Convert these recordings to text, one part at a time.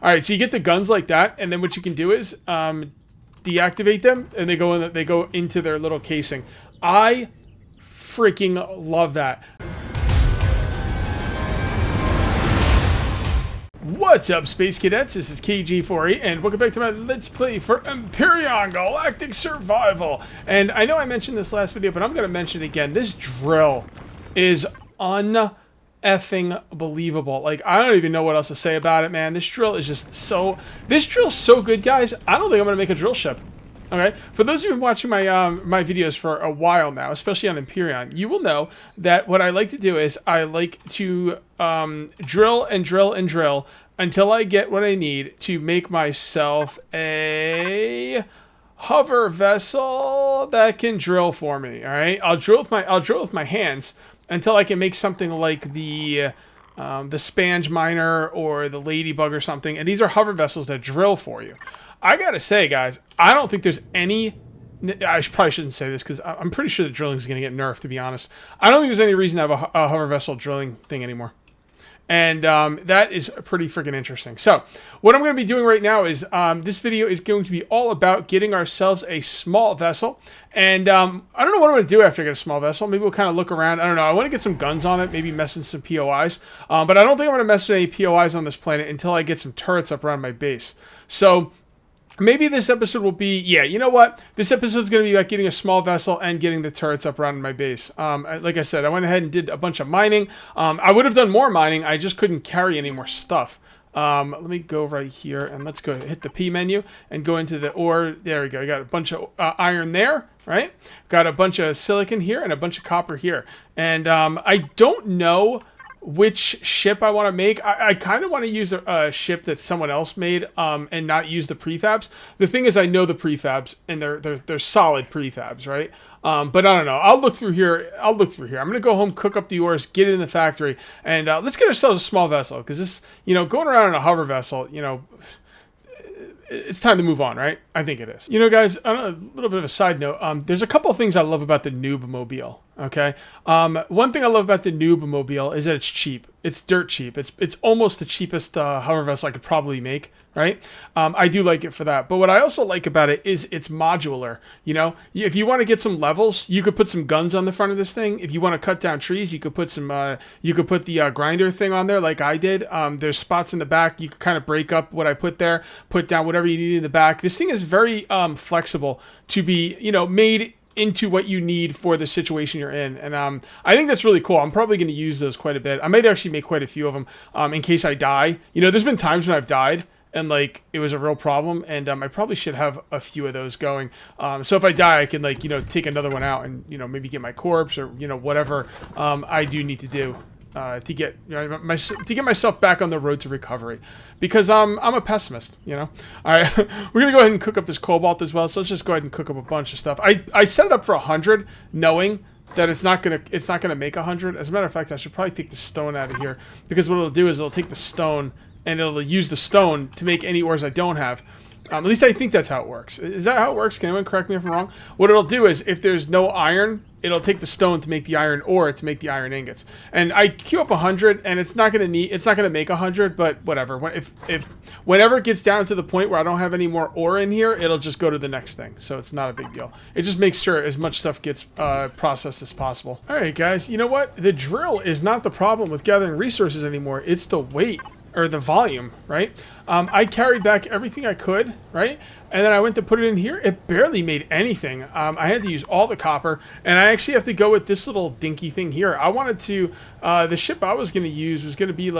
All right, so you get the guns like that, and then what you can do is deactivate them, and they go into their little casing. I freaking love that. What's up, Space Cadets? This is KG48, and welcome back to my Let's Play for Empyrion Galactic Survival. And I know I mentioned this last video, but I'm going to mention it again. This drill is un-effing believable. Like, I don't even know what else to say about it, man. This drill is just so... This drill's so good, guys. I don't think I'm going to make a drill ship. Okay, for those of you who have been watching my videos for a while now, especially on Empyrion, you will know that what I like to do is I like to drill and drill and drill until I get what I need to make myself a hover vessel that can drill for me. All right, I'll drill with my hands until I can make something like the Spange Miner or the Ladybug or something, and these are hover vessels that drill for you. I gotta say, guys, I don't think there's any... I probably shouldn't say this because I'm pretty sure the drilling is going to get nerfed, to be honest. I don't think there's any reason to have a hover vessel drilling thing anymore. And that is pretty freaking interesting. So, what I'm going to be doing right now is this video is going to be all about getting ourselves a small vessel. And I don't know what I'm going to do after I get a small vessel. Maybe we'll kind of look around. I don't know. I want to get some guns on it, maybe mess with some POIs. But I don't think I'm going to mess with any POIs on this planet until I get some turrets up around my base. So... maybe this episode will be, yeah, you know what? This episode is going to be about getting a small vessel and getting the turrets up around my base. Like I said, I went ahead and did a bunch of mining. I would have done more mining. I just couldn't carry any more stuff. Let me go right here and let's go hit the P menu and go into the ore. There we go. I got a bunch of iron there, right? Got a bunch of silicon here and a bunch of copper here. And I don't know which ship I want to make. I kind of want to use a ship that someone else made and not use the prefabs. The thing is, I know the prefabs and they're solid prefabs, right? But I don't know. I'll look through here. I'm gonna go home, cook up the ores, get it in the factory, and let's get ourselves a small vessel, because this, going around in a hover vessel, it's time to move on, right? I think it is. Guys, a little bit of a side note. There's a couple of things I love about the Noob Mobile, okay? One thing I love about the Noob Mobile is that it's cheap. It's dirt cheap. It's almost the cheapest hover vessel I could probably make, right? I do like it for that. But what I also like about it is it's modular. If you want to get some levels, you could put some guns on the front of this thing. If you want to cut down trees, you could put some. You could put the grinder thing on there, like I did. There's spots in the back. You could kind of break up what I put there, put down whatever you need in the back. This thing is very flexible to be, made into what you need for the situation you're in. And I think that's really cool. I'm probably going to use those quite a bit. I might actually make quite a few of them in case I die. There's been times when I've died and it was a real problem, and I probably should have a few of those going. So if I die, I can take another one out and maybe get my corpse or whatever I do need to do to get myself back on the road to recovery, because I'm a pessimist. All right, we're gonna go ahead and cook up this cobalt as well. So let's just go ahead and cook up a bunch of stuff. I set it up for 100, knowing that it's not gonna make 100. As a matter of fact, I should probably take the stone out of here, because what it'll do is it'll take the stone and it'll use the stone to make any ores I don't have. At least I think that's how it works. Is that how it works? Can anyone correct me if I'm wrong? What it'll do is, if there's no iron, it'll take the stone to make the iron ore to make the iron ingots. And I queue up 100, and it's not gonna make 100, but whatever. Whenever it gets down to the point where I don't have any more ore in here, it'll just go to the next thing. So it's not a big deal. It just makes sure as much stuff gets processed as possible. All right, guys. You know what? The drill is not the problem with gathering resources anymore. It's the weight. Or the volume, right? I carried back everything I could, right? And then I went to put it in here. It barely made anything. I had to use all the copper, and I actually have to go with this little dinky thing here. I wanted to, the ship I was going to use was going to be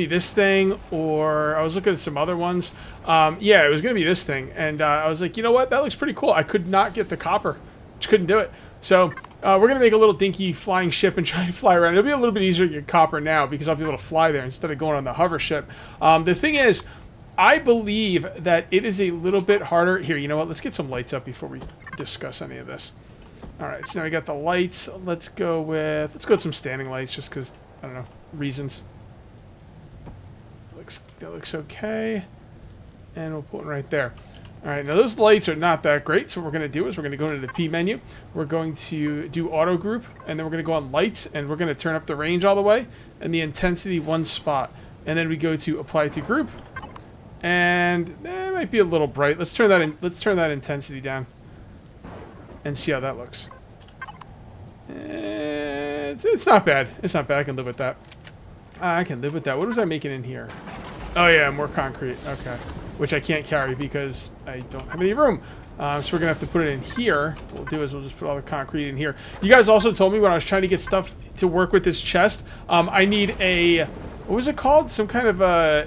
this thing, or I was looking at some other ones. Yeah, it was going to be this thing, and I was like, you know what? That looks pretty cool. I could not get the copper. Just couldn't do it. So we're going to make a little dinky flying ship and try to fly around. It'll be a little bit easier to get copper now, because I'll be able to fly there instead of going on the hover ship. The thing is, I believe that it is a little bit harder. Here, you know what? Let's get some lights up before we discuss any of this. All right, so now we got the lights. Let's go with some standing lights, just because, I don't know, reasons. That looks okay. And we'll put one right there. All right, now those lights are not that great, so what we're going to do is we're going to go into the P menu. We're going to do auto group, and then we're going to go on lights, and we're going to turn up the range all the way, and the intensity one spot. and then we go to apply to group, and it might be a little bright. Let's turn that in. Let's turn that intensity down, and see how that looks. It's not bad. It's not bad. I can live with that. I can live with that. What was I making in here? Oh yeah, more concrete. Okay, which I can't carry because I don't have any room. So we're going to have to put it in here. What we'll do is we'll just put all the concrete in here. You guys also told me when I was trying to get stuff to work with this chest, I need a, what was it called? Some kind of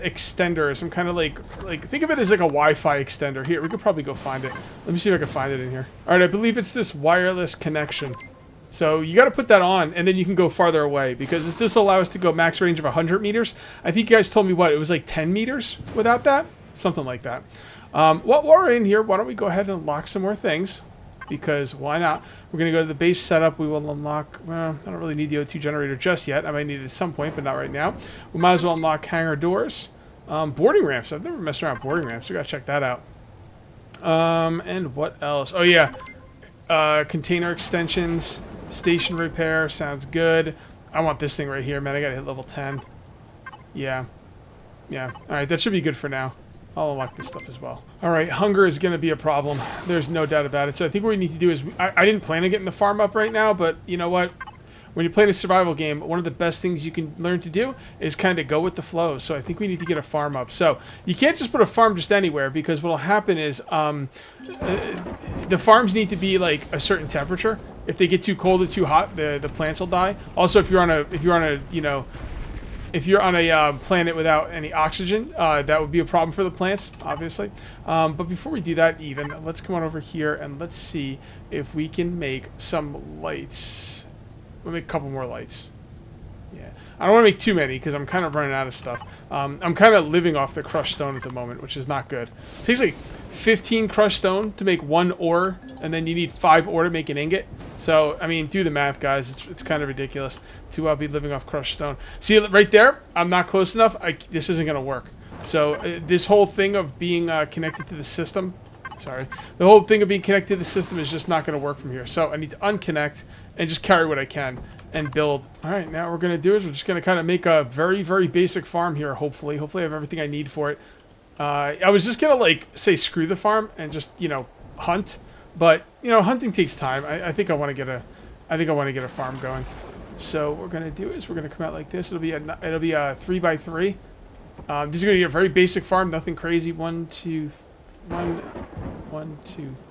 extender, some kind of like think of it as like a Wi-Fi extender. Here, we could probably go find it. Let me see if I can find it in here. All right, I believe it's this wireless connection. So you got to put that on, and then you can go farther away, because this will allow us to go max range of 100 meters. I think you guys told me, what, it was like 10 meters without that? Something like that. While we're in here, why don't we go ahead and unlock some more things? Because why not? We're going to go to the base setup. We will unlock, well, I don't really need the O2 generator just yet. I might need it at some point, but not right now. We might as well unlock hangar doors. Boarding ramps. I've never messed around with boarding ramps. We got to check that out. And what else? Oh, yeah. Container extensions. Station repair. Sounds good. I want this thing right here, man. I got to hit level 10. Yeah. Yeah. All right, that should be good for now. I'll unlock this stuff as well. All right, hunger is going to be a problem. There's no doubt about it. So I think what we need to do is, I didn't plan on getting the farm up right now, but you know what? When you're playing a survival game, one of the best things you can learn to do is kind of go with the flow. So I think we need to get a farm up. So you can't just put a farm just anywhere, because what will happen is the farms need to be like a certain temperature. If they get too cold or too hot, the plants will die. Also, if you're on a planet without any oxygen, that would be a problem for the plants, obviously. But before we do that, let's come on over here and let's see if we can make some lights. We'll make a couple more lights. Yeah, I don't want to make too many because I'm kind of running out of stuff. I'm kind of living off the crushed stone at the moment, which is not good. It takes like 15 crushed stone to make 1 ore, and then you need 5 ore to make an ingot. So, I mean, do the math, guys. It's kind of ridiculous to be living off crushed stone. See, right there? I'm not close enough. This isn't going to work. So, this whole thing of being connected to the system... Sorry. The whole thing of being connected to the system is just not going to work from here. So, I need to unconnect and just carry what I can and build. All right, now what we're going to do is we're just going to kind of make a very, very basic farm here, hopefully. Hopefully I have everything I need for it. I was just going to, like, say screw the farm and just, hunt. But, hunting takes time. I think I want to get a farm going. So what we're going to do is we're going to come out like this. It'll be a 3x3. This is going to be a very basic farm, nothing crazy. 1, 2,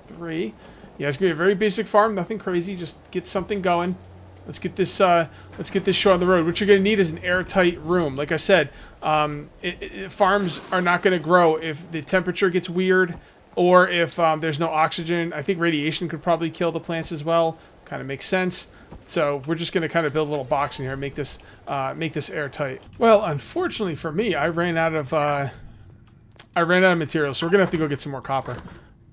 3. Yeah, it's going to be a very basic farm, nothing crazy. Just get something going. Let's get this show on the road. What you're going to need is an airtight room. Like I said, farms are not going to grow if the temperature gets weird or if there's no oxygen. I think radiation could probably kill the plants as well. Kind of makes sense. So we're just going to kind of build a little box in here and make this airtight. Well, unfortunately for me, I ran out of materials, so we're going to have to go get some more copper.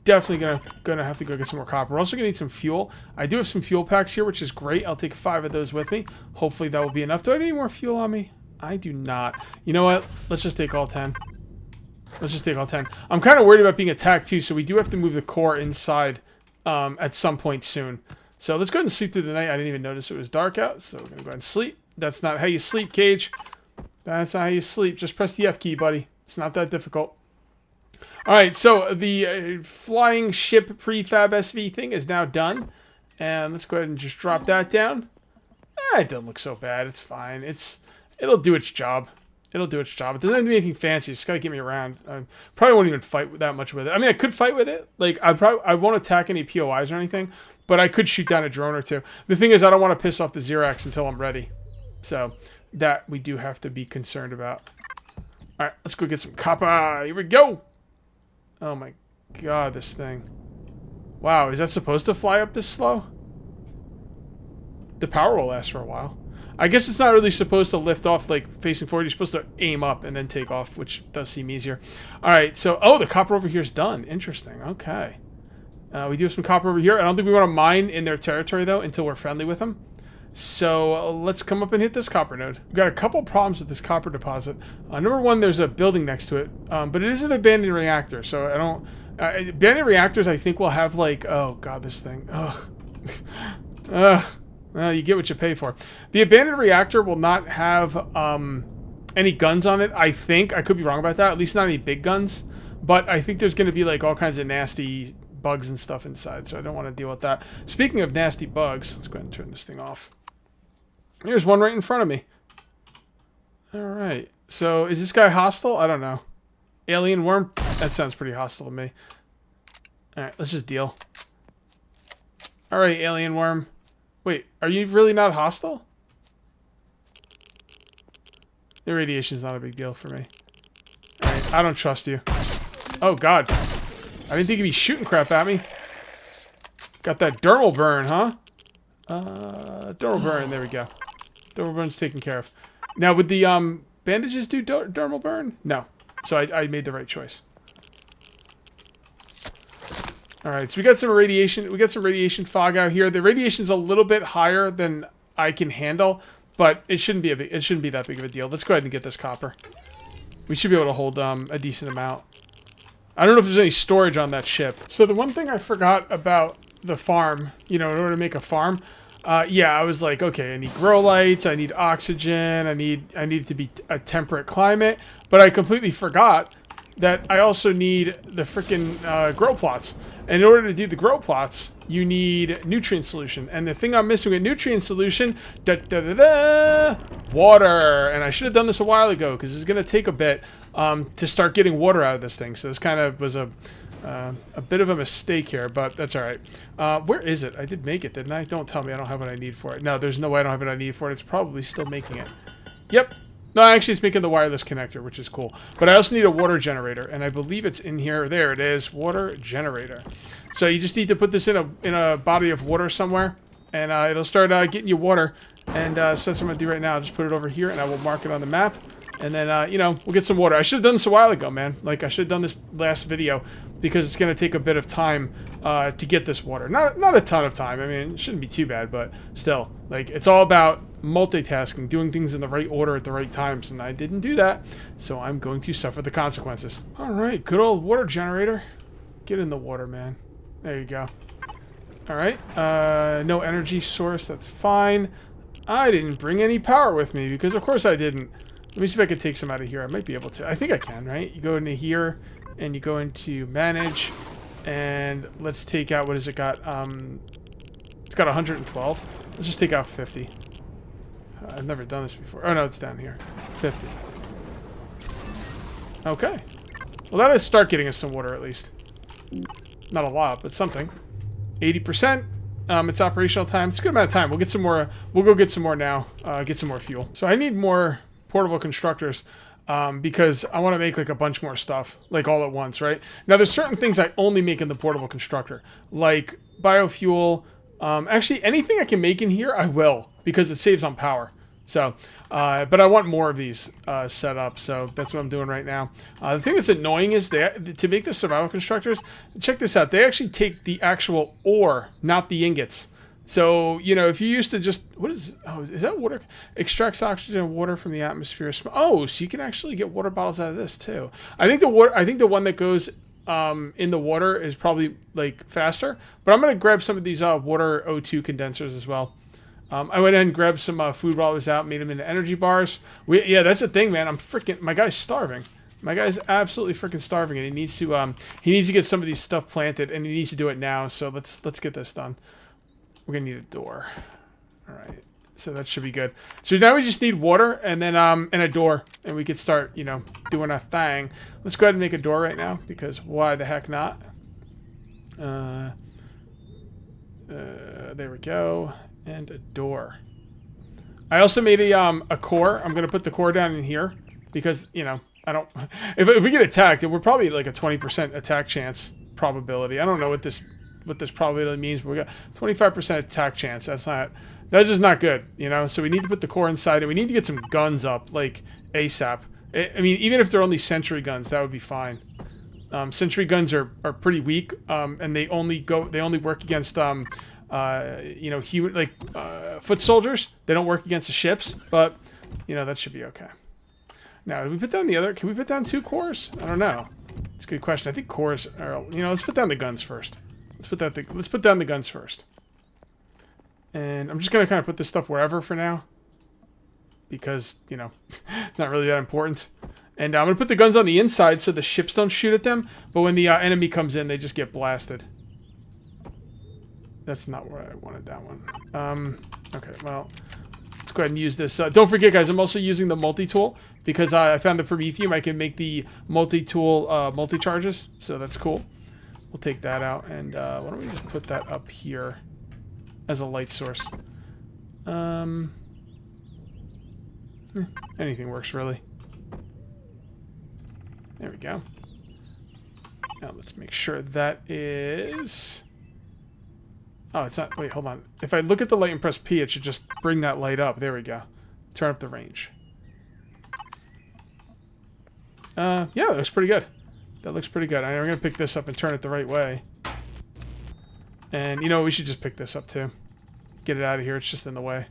Definitely gonna have to go get some more copper. We're also gonna need some fuel. I do have some fuel packs here, which is great. I'll take 5 of those with me. Hopefully that will be enough. Do I have any more fuel on me? I do not. You know what? Let's just take all 10. Let's just take all 10. I'm kind of worried about being attacked too, so we do have to move the core inside at some point soon. So let's go ahead and sleep through the night. I didn't even notice it was dark out, so we're gonna go ahead and sleep. That's not how you sleep, Cage. That's not how you sleep. Just press the F key, buddy. It's not that difficult. Alright, so the flying ship prefab SV thing is now done. And let's go ahead and just drop that down. It doesn't look so bad. It's fine. It'll do its job. It'll do its job. It doesn't have to be anything fancy. It's just got to get me around. I probably won't even fight that much with it. I mean, I could fight with it. Like, I won't attack any POIs or anything. But I could shoot down a drone or two. The thing is, I don't want to piss off the Xerax until I'm ready. So, that we do have to be concerned about. Alright, let's go get some copper. Here we go. Oh my god, this thing. Wow, is that supposed to fly up this slow? The power will last for a while. I guess it's not really supposed to lift off like facing forward. You're supposed to aim up and then take off, which does seem easier. Alright, so, oh, the copper over here is done. Interesting, okay. We do have some copper over here. I don't think we want to mine in their territory, though, until we're friendly with them. So let's come up and hit this copper node. We've got a couple problems with this copper deposit. Number one, there's a building next to it, but it is an abandoned reactor, so I don't... abandoned reactors, I think, will have, like... Oh, God, this thing. Ugh. Ugh. Well, you get what you pay for. The abandoned reactor will not have any guns on it. I think I could be wrong about that. At least not any big guns. But I think there's going to be like all kinds of nasty bugs and stuff inside, so I don't want to deal with that. Speaking of nasty bugs, let's go ahead and turn this thing off. Here's one right in front of me. All right. So is this guy hostile? I don't know. Alien worm? That sounds pretty hostile to me. All right, let's just deal. All right, alien worm. Wait, are you really not hostile? The radiation's not a big deal for me. All right, I don't trust you. Oh, God. I didn't think you'd be shooting crap at me. Got that dermal burn, huh? Dermal burn. There we go. Dermal burn's taken care of. Now, would the bandages do dermal burn? No. So I made the right choice. All right, so we got some radiation. We got some radiation fog out here. The radiation's a little bit higher than I can handle, but it shouldn't be that big of a deal. Let's go ahead and get this copper. We should be able to hold a decent amount. I don't know if there's any storage on that ship. So the one thing I forgot about the farm, you know, in order to make a farm, yeah, I was like, okay, I need grow lights, I need oxygen, I need it to be a temperate climate, but I completely forgot that I also need the freaking grow plots. And in order to do the grow plots, you need nutrient solution. And the thing I'm missing with nutrient solution, water. And I should have done this a while ago because it's going to take a bit to start getting water out of this thing. So this kind of was a bit of a mistake here, but that's all right. Where is it? I did make it, didn't I? Don't tell me I don't have what I need for it. No, there's no way I don't have what I need for it. It's probably still making it. Yep. No, actually, it's making the wireless connector, which is cool. But I also need a water generator, and I believe it's in here. There it is, water generator. So you just need to put this in a body of water somewhere, and it'll start getting you water. And so that's what I'm going to do right now. I'll just put it over here, and I will mark it on the map. And then, you know, we'll get some water. I should have done this a while ago, man. Like, I should have done this last video because it's going to take a bit of time to get this water. Not a ton of time. I mean, it shouldn't be too bad, but still. Like, it's all about multitasking, doing things in the right order at the right times, and I didn't do that, so I'm going to suffer the consequences. All right, good old water generator. Get in the water, man. There you go. All right, no energy source. That's fine. I didn't bring any power with me because, of course, I didn't. Let me see if I can take some out of here. I might be able to. I think I can, right? You go into here, and you go into manage, and let's take out, what has it got? It's got 112. Let's just take out 50. I've never done this before. Oh, no, it's down here. 50. Okay. Well, that'll start getting us some water, at least. Not a lot, but something. 80%. It's operational time. It's a good amount of time. We'll get some more. We'll go get some more now. Get some more fuel. So I need more portable constructors because I want to make like a bunch more stuff, like all at once, right? Now, there's certain things I only make in the portable constructor, like biofuel. Actually, anything I can make in here, I will, because it saves on power. So, but I want more of these set up, so that's what I'm doing right now. The thing that's annoying is to make the survival constructors, check this out. They actually take the actual ore, not the ingots. So, you know, if you used to just, what is, oh, is that water? Extracts oxygen and water from the atmosphere. Oh, so you can actually get water bottles out of this too. I think the one that goes in the water is probably like faster, but I'm going to grab some of these water O2 condensers as well. I went ahead and grabbed some food while I was out, made them into energy bars. Yeah, that's the thing, man. My guy's starving. My guy's absolutely freaking starving, and he needs to get some of these stuff planted, and he needs to do it now. So let's get this done. We're gonna need a door. All right, so that should be good. So now we just need water and then and a door, and we could start, you know, doing our thing. Let's go ahead and make a door right now because why the heck not? There we go. And a door. I also made a core. I'm gonna put the core down in here because, you know, I don't. If we get attacked, we're probably like a 20% attack chance probability. I don't know what this probability means, but we got 25% attack chance. That's just not good, you know. So we need to put the core inside, and we need to get some guns up like ASAP. I mean, even if they're only sentry guns, that would be fine. Sentry guns are pretty weak, and they only work against you know, human, like foot soldiers. They don't work against the ships, but you know, that should be okay. Now, did we put down can we put down 2 cores? I don't know. It's a good question. I think cores are, you know, let's put down the guns first. Let's put down the guns first. And I'm just gonna kind of put this stuff wherever for now, because, you know, not really that important. And I'm going to put the guns on the inside so the ships don't shoot at them. But when the enemy comes in, they just get blasted. That's not where I wanted that one. Okay, well, let's go ahead and use this. Don't forget, guys, I'm also using the multi-tool because I found the Prometheum. I can make the multi-tool multi-charges, so that's cool. We'll take that out, and why don't we just put that up here as a light source. Anything works, really. There we go. Now let's make sure that is... Oh, it's not... Wait, hold on. If I look at the light and press P, it should just bring that light up. There we go. Turn up the range. Yeah, that looks pretty good. That looks pretty good. I'm going to pick this up and turn it the right way. And, you know, we should just pick this up, too. Get it out of here. It's just in the way.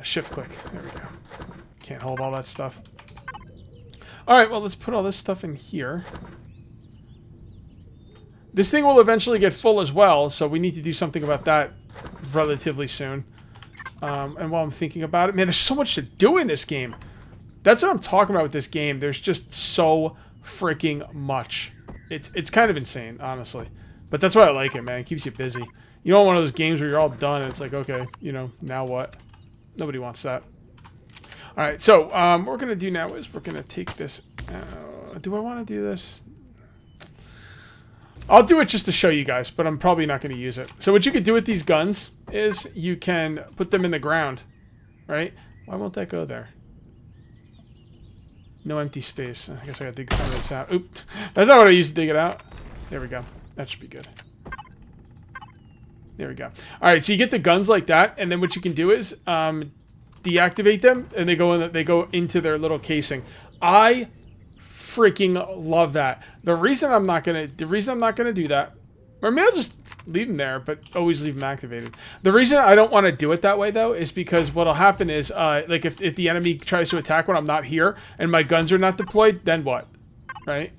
Shift click. There we go. Can't hold all that stuff. Alright, well, let's put all this stuff in here. This thing will eventually get full as well, so we need to do something about that relatively soon. And while I'm thinking about it, man, there's so much to do in this game. That's what I'm talking about with this game. There's just so freaking much. It's kind of insane, honestly. But that's why I like it, man. It keeps you busy. You don't want one of those games where you're all done and it's like, okay, you know, now what? Nobody wants that. Alright, so what we're going to do now is we're going to take this... do I want to do this? I'll do it just to show you guys, but I'm probably not going to use it. So what you could do with these guns is you can put them in the ground, right? Why won't that go there? No empty space. I guess I got to dig some of this out. Oops. That's not what I used to dig it out. There we go. That should be good. There we go. All right, so you get the guns like that, and then what you can do is deactivate them, and they go into their little casing. I freaking love that. The reason I'm not gonna do that, or maybe I'll just leave them there, but always leave them activated. The reason I don't want to do it that way though is because what'll happen is like if the enemy tries to attack when I'm not here and my guns are not deployed, then what? Right?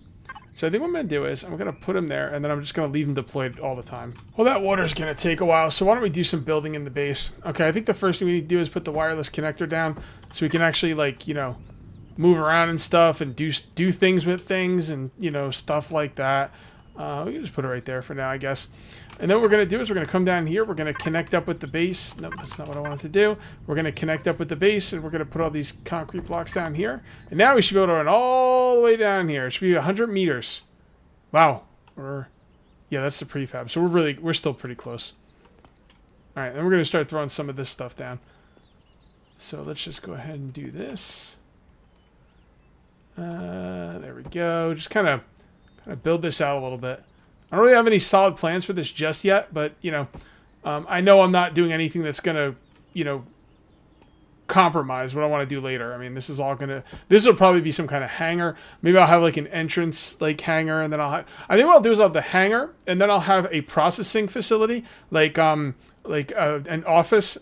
So I think what I'm going to do is I'm going to put them there, and then I'm just going to leave them deployed all the time. Well, that water's going to take a while, so why don't we do some building in the base? Okay, I think the first thing we need to do is put the wireless connector down so we can actually, like, you know, move around and stuff and do things with things and, you know, stuff like that. We can just put it right there for now, I guess. And then what we're going to do is we're going to come down here. We're going to connect up with the base. No, that's not what I wanted to do. We're going to connect up with the base, and we're going to put all these concrete blocks down here. And now we should be able to run all the way down here. It should be 100 meters. Wow. Yeah, that's the prefab. So we're still pretty close. All right, then we're going to start throwing some of this stuff down. So let's just go ahead and do this. There we go. Just kind of build this out a little bit. I don't really have any solid plans for this just yet, but, you know, I know I'm not doing anything that's going to, you know, compromise what I want to do later. I mean, this will probably be some kind of hangar. Maybe I'll have, like, an entrance, like, hangar, and then I think what I'll do is I'll have the hangar, and then I'll have a processing facility, like an office.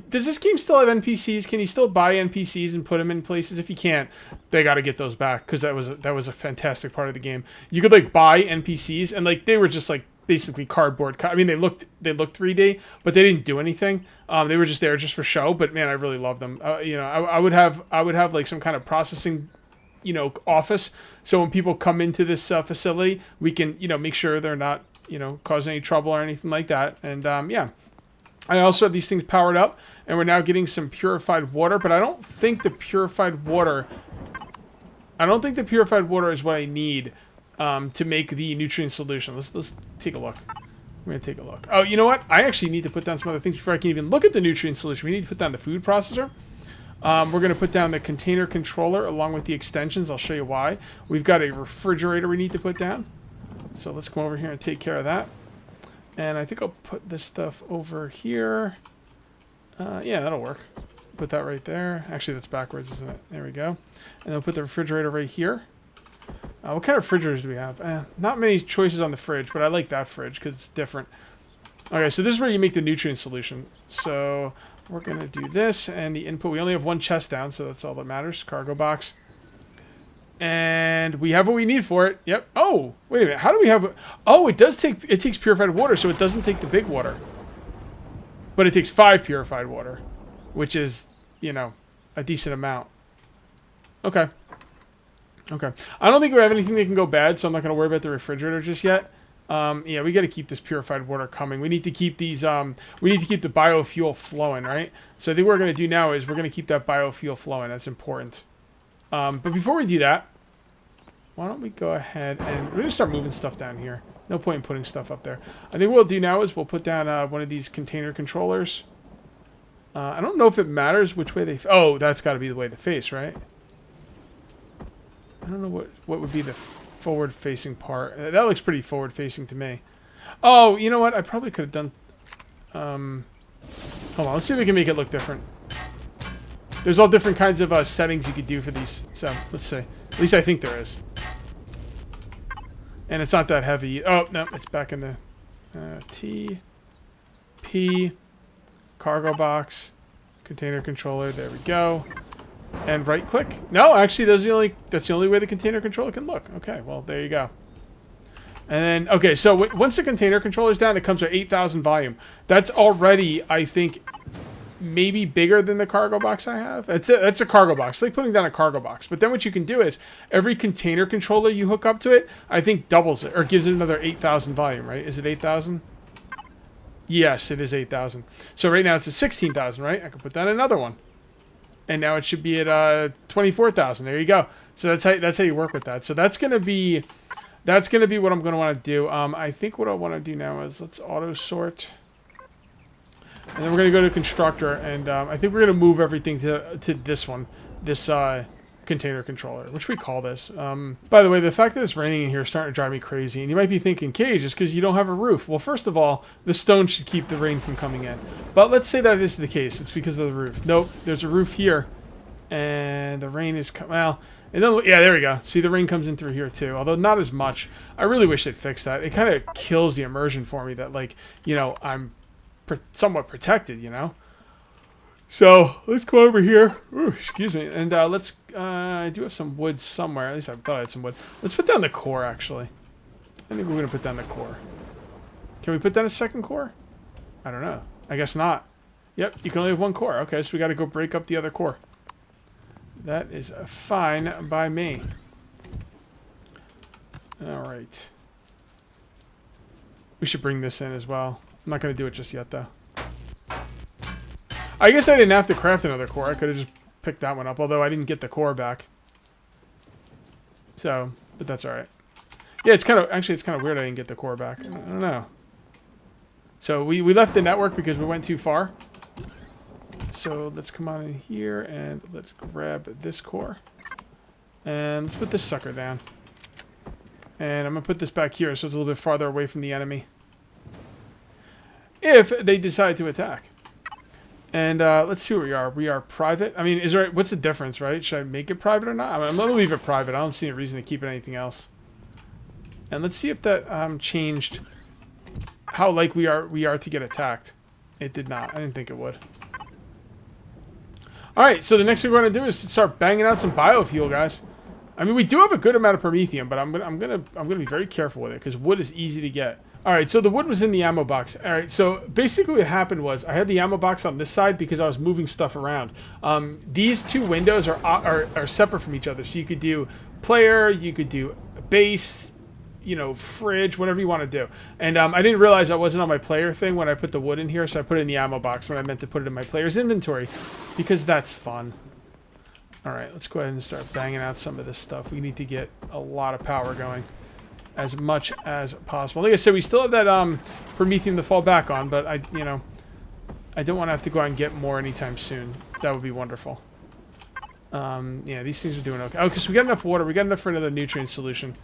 Does this game still have NPCs? Can you still buy NPCs and put them in places? If you can't, they got to get those back, because that was a fantastic part of the game. You could, like, buy NPCs, and, like, they were just, like, basically cardboard. I mean, they looked 3D, but they didn't do anything. They were just there just for show. But man, I really love them. You know, I would have like some kind of processing, you know, office. So when people come into this facility, we can, you know, make sure they're not, you know, causing any trouble or anything like that. And yeah, I also have these things powered up, and we're now getting some purified water. But I don't think the purified water is what I need. To make the nutrient solution. Let's take a look. We're going to take a look. Oh, you know what? I actually need to put down some other things before I can even look at the nutrient solution. We need to put down the food processor. We're going to put down the container controller along with the extensions. I'll show you why. We've got a refrigerator we need to put down. So let's come over here and take care of that. And I think I'll put this stuff over here. Yeah, that'll work. Put that right there. Actually, that's backwards, isn't it? There we go. And then we'll put the refrigerator right here. What kind of refrigerators do we have? Not many choices on the fridge, but I like that fridge because it's different. Okay, so this is where you make the nutrient solution. So we're going to do this, and the input, we only have one chest down, so that's all that matters. Cargo box. And we have what we need for it. Yep. Oh, wait a minute. How do we have... Oh, it takes purified water, so it doesn't take the big water. But it takes 5 purified water. which is, you know, a decent amount. Okay. Okay. I don't think we have anything that can go bad, so I'm not going to worry about the refrigerator just yet. Yeah, we got to keep this purified water coming. We need to keep these, we need to keep the biofuel flowing, right? So I think what we're going to do now is we're going to keep that biofuel flowing. That's important. But before we do that, why don't we go ahead and we're going to start moving stuff down here. No point in putting stuff up there. I think what we'll do now is we'll put down one of these container controllers. I don't know if it matters which way they... Oh, that's got to be the way they face, right? I don't know what would be the forward-facing part. That looks pretty forward-facing to me. Oh, you know what? I probably could have done... hold on, let's see if we can make it look different. There's all different kinds of settings you could do for these. So, let's see. At least I think there is. And it's not that heavy. Oh, no, it's back in the T, P, cargo box, container controller. There we go. And right click. No, actually, that's the only way the container controller can look. Okay, well, there you go. And then, okay, so once the container controller is down, it comes with 8,000 volume. That's already, I think, maybe bigger than the cargo box I have. That's a cargo box. It's like putting down a cargo box. But then what you can do is every container controller you hook up to it, I think doubles it or gives it another 8,000 volume, right? Is it 8,000? Yes, it is 8,000. So right now it's at 16,000, right? I can put down another one. And now it should be at 24,000. There you go. So that's how you work with that. So that's gonna be what I'm gonna want to do. I think what I want to do now is let's auto sort. And then we're going to go to constructor, and I think we're going to move everything to this one, this container controller, which we call this. By the way, the fact that it's raining in here is starting to drive me crazy, and you might be thinking, Cage, it's because you don't have a roof. Well, first of all, the stone should keep the rain from coming in. But let's say that is the case. It's because of the roof. Nope, there's a roof here, and the rain is well, and then, yeah, there we go. See, the rain comes in through here too, although not as much. I really wish they'd fix that. It kind of kills the immersion for me that, like, you know, I'm somewhat protected, you know. So let's go over here. Ooh, excuse me, and let's. I do have some wood somewhere. At least I thought I had some wood. Let's put down the core. Actually, I think we're gonna put down the core. Can we put down a second core? I don't know. I guess not. Yep, you can only have one core. Okay, so we got to go break up the other core. That is fine by me. All right. We should bring this in as well. I'm not going to do it just yet, though. I guess I didn't have to craft another core. I could have just picked that one up, although I didn't get the core back. So, but that's all right. Yeah, it's kind of weird I didn't get the core back. I don't know. So we left the network because we went too far. So let's come on in here and let's grab this core. And let's put this sucker down. And I'm going to put this back here so it's a little bit farther away from the enemy. If they decide to attack. And let's see where we are. We are private. I mean, what's the difference, right? Should I make it private or not? I mean, I'm going to leave it private. I don't see a reason to keep it anything else. And let's see if that changed how likely we are to get attacked. It did not. I didn't think it would. All right, so the next thing we're going to do is start banging out some biofuel, guys. I mean, we do have a good amount of promethium, but I'm gonna be very careful with it because wood is easy to get. All right, so the wood was in the ammo box. All right, so basically what happened was I had the ammo box on this side because I was moving stuff around. These two windows are separate from each other, so you could do player, you could do base, you know, fridge, whatever you want to do. And I didn't realize I wasn't on my player thing when I put the wood in here, so I put it in the ammo box when I meant to put it in my player's inventory because that's fun. All right, let's go ahead and start banging out some of this stuff. We need to get a lot of power going as much as possible. Like I said, we still have that promethium to fall back on, but I don't want to have to go out and get more anytime soon. That would be wonderful. Yeah, these things are doing okay. Oh, because we got enough water. We got enough for another nutrient solution.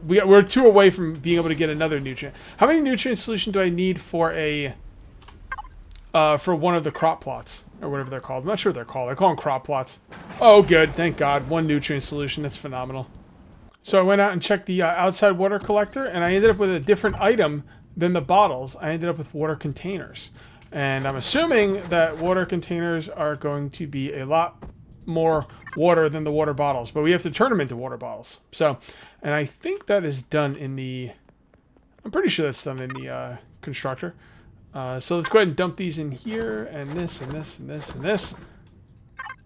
We're 2 away from being able to get another nutrient. How many nutrient solution do I need for for one of the crop plots? Or whatever they're called. I'm not sure what they're called. I call them crop plots. Oh, good. Thank God. 1 nutrient solution. That's phenomenal. So I went out and checked the outside water collector, and I ended up with a different item than the bottles. I ended up with water containers. And I'm assuming that water containers are going to be a lot more water than the water bottles. But we have to turn them into water bottles. So, and I think that is done in the... I'm pretty sure that's done in the constructor. So let's go ahead and dump these in here, and this, and this, and this, and this.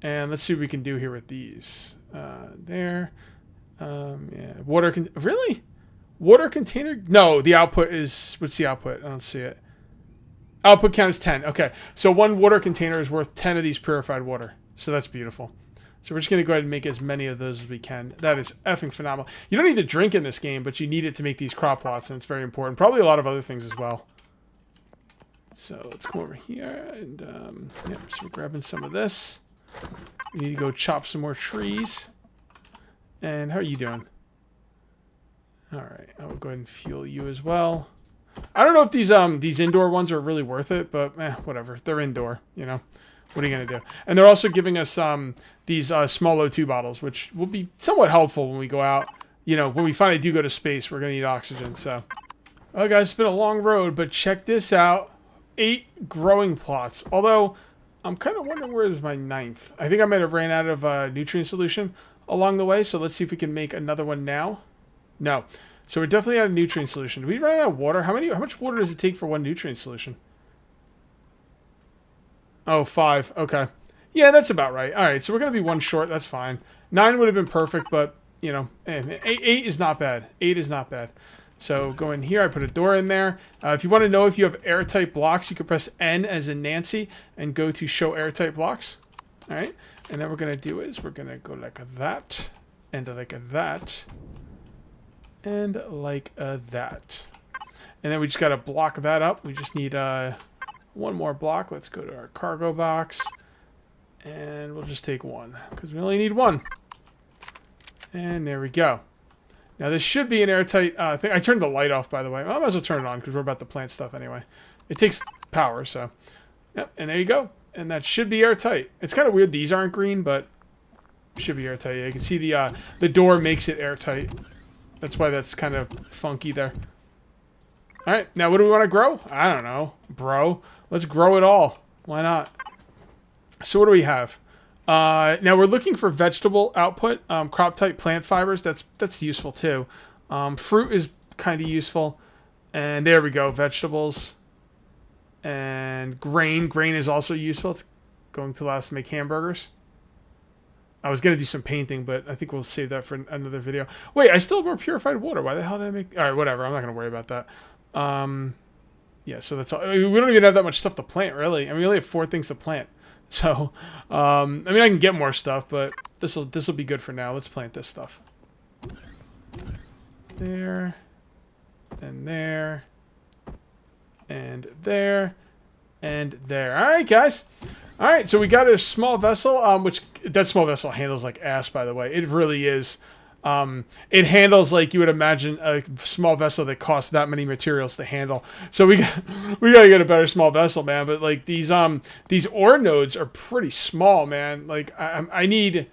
And let's see what we can do here with these. There. Yeah. Really? Water container? No, the output is... What's the output? I don't see it. Output count is 10. Okay. So one water container is worth 10 of these purified water. So that's beautiful. So we're just going to go ahead and make as many of those as we can. That is effing phenomenal. You don't need to drink in this game, but you need it to make these crop plots, and it's very important. Probably a lot of other things as well. So let's come over here, and yeah, so we're grabbing some of this. We need to go chop some more trees. And how are you doing? All right, I will go ahead and fuel you as well. I don't know if these indoor ones are really worth it, but whatever. They're indoor, you know. What are you going to do? And they're also giving us these small O2 bottles, which will be somewhat helpful when we go out. You know, when we finally do go to space, we're going to need oxygen. So, oh, guys, it's been a long road, but check this out. 8 growing plots. Although, I'm kind of wondering where is my 9th. I think I might have ran out of nutrient solution along the way. So let's see if we can make another one now. No. So we're definitely out of nutrient solution. Did we run out of water? How much water does it take for one nutrient solution? Oh, 5. Okay. Yeah, that's about right. All right, so we're going to be 1 short. That's fine. 9 would have been perfect, but, you know, 8 is not bad. 8 is not bad. So go in here. I put a door in there. If you want to know if you have airtight blocks, you can press N as in Nancy and go to show airtight blocks. All right. And then what we're going to do is we're going to go like that and like that and like that. And then we just got to block that up. We just need... one more block. Let's go to our cargo box. And we'll just take 1. Because we only need 1. And there we go. Now this should be an airtight thing. I turned the light off, by the way. Well, I might as well turn it on because we're about to plant stuff anyway. It takes power, so. Yep, and there you go. And that should be airtight. It's kind of weird these aren't green, but should be airtight. Yeah, you can see the door makes it airtight. That's why that's kind of funky there. All right, now what do we want to grow? I don't know, bro. Let's grow it all. Why not? So what do we have? Now we're looking for vegetable output, crop type plant fibers. That's useful too. Fruit is kind of useful. And there we go, vegetables. And grain. Grain is also useful. It's going to allow us to make hamburgers. I was going to do some painting, but I think we'll save that for another video. Wait, I still have more purified water. Why the hell did I make... All right, whatever. I'm not going to worry about that. Yeah, so that's all. I mean, we don't even have that much stuff to plant, really. I mean, we only have 4 things to plant. So, I mean, I can get more stuff, but this will be good for now. Let's plant this stuff. There. And there. And there. And there. All right, guys. All right, so we got a small vessel, which that small vessel handles like ass, by the way. It really is. It handles like you would imagine a small vessel that costs that many materials to handle. So we gotta get a better small vessel, man. But like these ore nodes are pretty small, man. Like I need,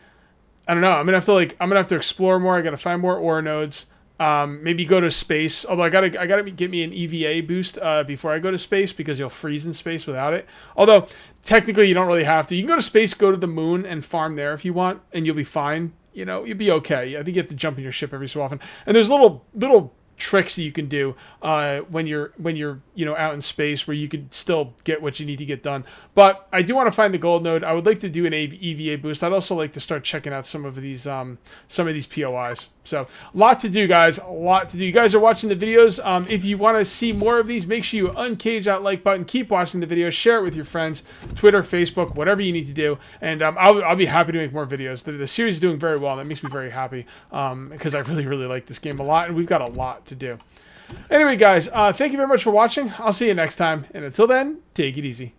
I don't know. I'm gonna have to explore more. I gotta find more ore nodes. Maybe go to space. Although I gotta get me an EVA boost before I go to space because you'll freeze in space without it. Although technically you don't really have to. You can go to space, go to the moon, and farm there if you want, and you'll be fine. You know, you'll be okay. I think you have to jump in your ship every so often. And there's little tricks that you can do when you're out in space where you could still get what you need to get done. But I do want to find the gold node. I would like to do an EVA boost. I'd also like to start checking out some of these POIs. So a lot to do, guys. A lot to do. You guys are watching the videos. If you want to see more of these, make sure you uncage that like button. Keep watching the videos. Share it with your friends. Twitter, Facebook, whatever you need to do. And I'll be happy to make more videos. The series is doing very well. And that makes me very happy because I really, really like this game a lot. And we've got a lot to do. Anyway, guys, thank you very much for watching. I'll see you next time. And until then, take it easy.